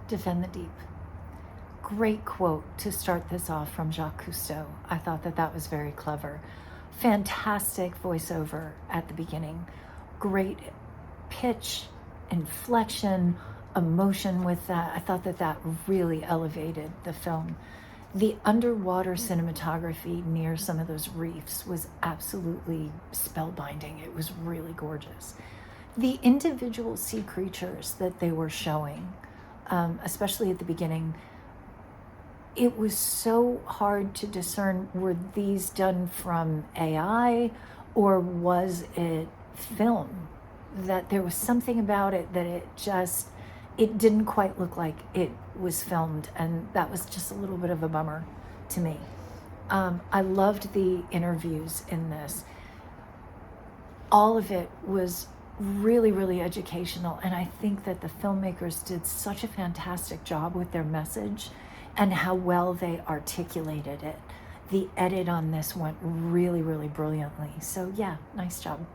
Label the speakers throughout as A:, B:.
A: Defend the Deep. Great quote to start this off from Jacques Cousteau. I thought that that was very clever. Fantastic voiceover at the beginning. Great pitch, inflection, emotion with that. I thought that that really elevated the film. The underwater cinematography near some of those reefs was absolutely spellbinding. It was really gorgeous. The individual sea creatures that they were showing, especially at the beginning, it was so hard to discern, were these done from AI or was it film? That there was something about it that it didn't quite look like it was filmed, and that was just a little bit of a bummer to me. I loved the interviews in this. All of it was really, really educational, and I think that the filmmakers did such a fantastic job with their message and how well they articulated it. The edit on this went really, really brilliantly. So yeah, nice job.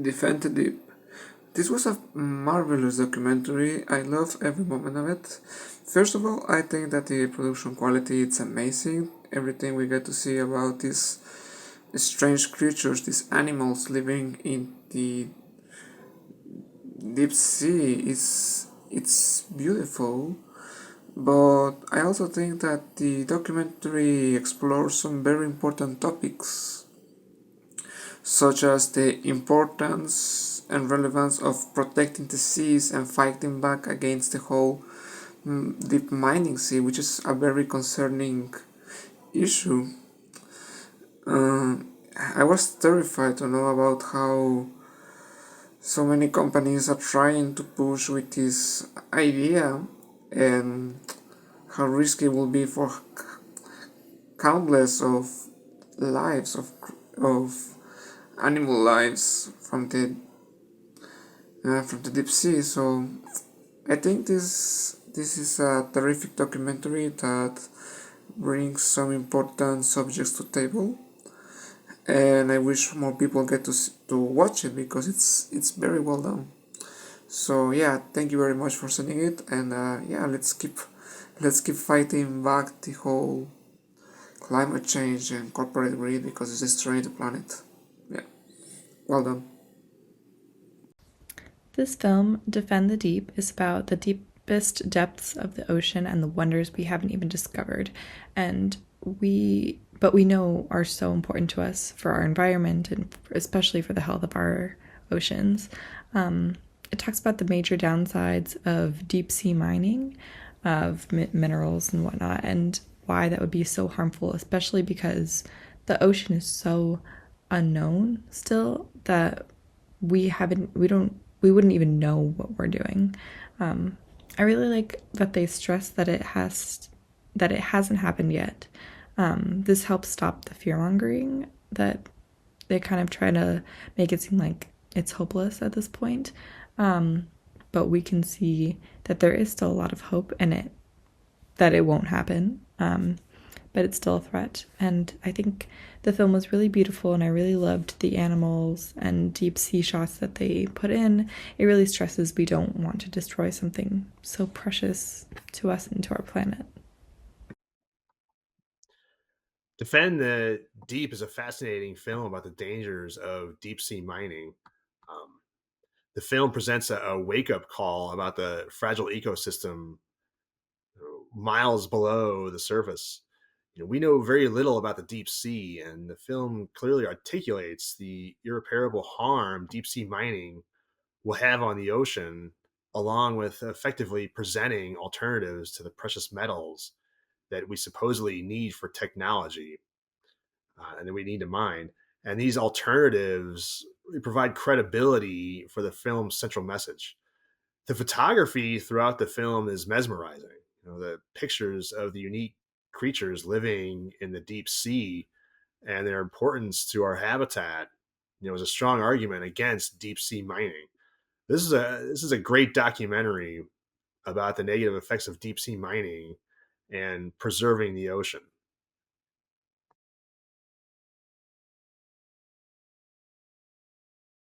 B: Defend the Deep. This was a marvelous documentary. I love every moment of it. First of all, I think that the production quality is amazing. Everything we get to see about these strange creatures, these animals living in the deep sea is it's beautiful. But I also think that the documentary explores some very important topics, such as the importance and relevance of protecting the seas and fighting back against the whole deep mining sea, which is a very concerning issue. I was terrified to know about how so many companies are trying to push with this idea and how risky it will be for countless of lives of animal lives from the deep sea. So I think this is a terrific documentary that brings some important subjects to table, and I wish more people get to watch it because it's very well done. So yeah, thank you very much for sending it, and yeah, let's keep fighting back the whole climate change and corporate greed because it's destroying the planet. Yeah, well done.
C: This film, Defend the Deep, is about the deepest depths of the ocean and the wonders we haven't even discovered, and but we know are so important to us for our environment and especially for the health of our oceans. It talks about the major downsides of deep sea mining, of minerals and whatnot, and why that would be so harmful, especially because the ocean is so unknown still that we wouldn't even know what we're doing. I really like that they stress that it hasn't happened yet. This helps stop the fear mongering that they kind of try to make it seem like it's hopeless at this point. But we can see that there is still a lot of hope in it, that it won't happen. But it's still a threat. And I think the film was really beautiful, and I really loved the animals and deep sea shots that they put in. It really stresses we don't want to destroy something so precious to us and to our planet.
D: Defend the Deep is a fascinating film about the dangers of deep sea mining. Um, the film presents a wake up call about the fragile ecosystem miles below the surface. We know very little about the deep sea, and the film clearly articulates the irreparable harm deep sea mining will have on the ocean, along with effectively presenting alternatives to the precious metals that we supposedly need for technology and that we need to mine. And these alternatives provide credibility for the film's central message. The photography throughout the film is mesmerizing. The pictures of the unique creatures living in the deep sea and their importance to our habitat, is a strong argument against deep sea mining. This is a great documentary about the negative effects of deep sea mining and preserving the ocean.